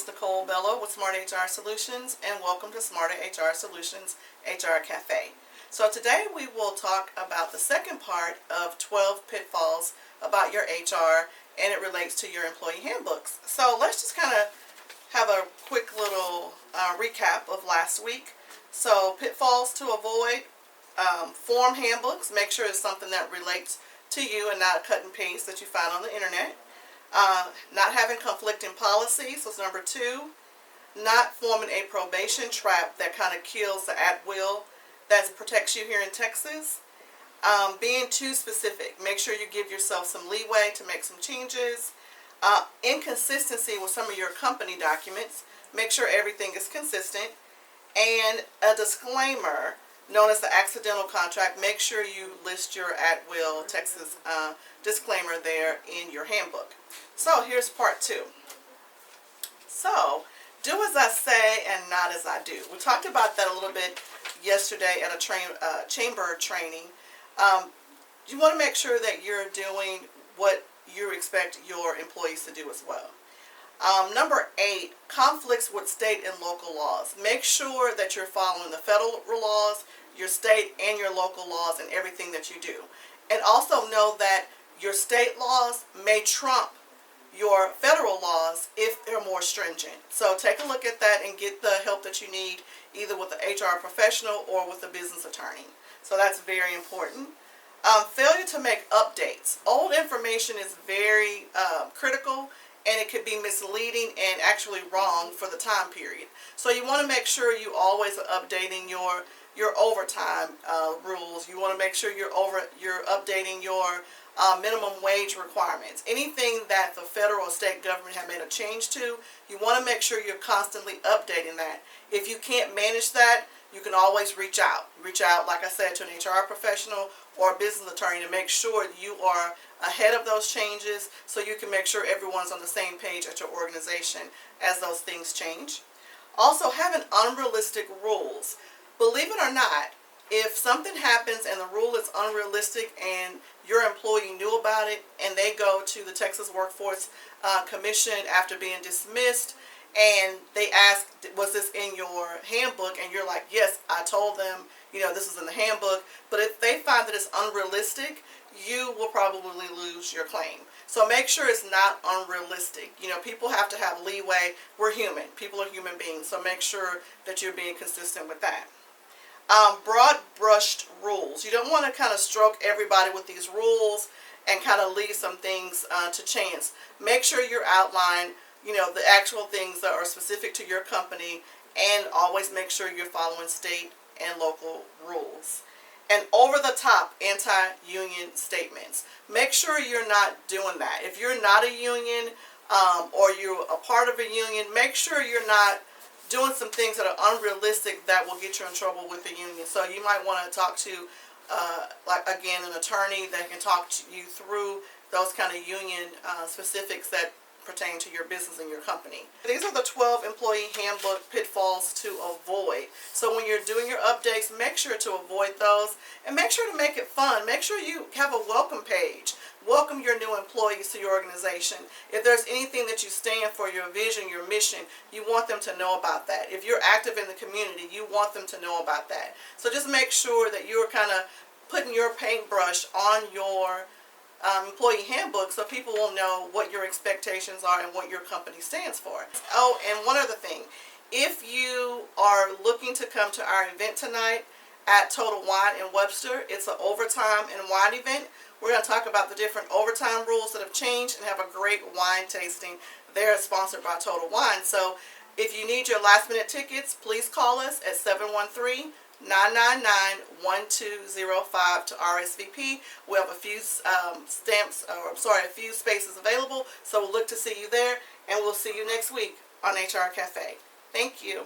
is Nicole Bellow with Smart HR Solutions, and welcome to Smarter HR Solutions HR Cafe. So today we will talk about the second part of 12 pitfalls about your HR, and it relates to your employee handbooks. So let's just kind of have a quick little recap of last week. So pitfalls to avoid: form handbooks. Make sure it's something that relates to you and not a cut and paste that you find on the internet. Not having conflicting policies was number 2. Not forming a probation trap that kind of kills the at-will that protects you here in Texas. Being too specific. Make sure you give yourself some leeway to make some changes. Inconsistency with some of your company documents. Make sure everything is consistent. And a disclaimer known as the accidental contract. Make sure you list your at-will Texas disclaimer there in your handbook. So here's part 2. So do as I say and not as I do. We talked about that a little bit yesterday at a chamber training. You want to make sure that you're doing what you expect your employees to do as well. Number 8, conflicts with state and local laws. Make sure that you're following the federal laws, your state and your local laws in everything that you do. And also know that your state laws may trump your federal laws if they're more stringent. So take a look at that and get the help that you need, either with the HR professional or with a business attorney. So that's very important. Failure to make updates. Old information is very critical, and it could be misleading and actually wrong for the time period. So you want to make sure you always are updating your overtime rules. You want to make sure you're updating your minimum wage requirements. Anything that the federal or state government have made a change to, you want to make sure you're constantly updating that. If you can't manage that, you can always reach out. Reach out, like I said, to an HR professional or a business attorney to make sure you are ahead of those changes, so you can make sure everyone's on the same page at your organization as those things change. Also, having unrealistic rules. Believe it or not, if something happens and the rule is unrealistic and your employee knew about it and they go to the Texas Workforce Commission after being dismissed and they ask, was this in your handbook? And you're like, yes, I told them, this is in the handbook. But if they find that it's unrealistic, you will probably lose your claim. So make sure it's not unrealistic. People have to have leeway. We're human. People are human beings. So make sure that you're being consistent with that. Broad brushed rules. You don't want to kind of stroke everybody with these rules and kind of leave some things to chance. Make sure you outline, the actual things that are specific to your company, and always make sure you're following state and local rules. And over-the-top anti-union statements. Make sure you're not doing that. If you're not a union or you're a part of a union, make sure you're not doing some things that are unrealistic that will get you in trouble with the union. So you might want to talk to, an attorney that can talk to you through those kind of union specifics that pertain to your business and your company. These are the 12 employee handbook pitfalls to avoid. So when you're doing your updates, make sure to avoid those and make sure to make it fun. Make sure you have a welcome page. Welcome your new employees to your organization. If there's anything that you stand for, your vision, your mission, you want them to know about that. If you're active in the community, you want them to know about that. So just make sure that you're kind of putting your paintbrush on your employee handbook so people will know what your expectations are and what your company stands for. Oh, and one other thing. If you are looking to come to our event tonight at Total Wine in Webster, it's an overtime and wine event. We're going to talk about the different overtime rules that have changed and have a great wine tasting. They're sponsored by Total Wine. So if you need your last minute tickets, please call us at 713-999-1205 to RSVP. We have a few a few spaces available. So we'll look to see you there, and we'll see you next week on HR Cafe. Thank you.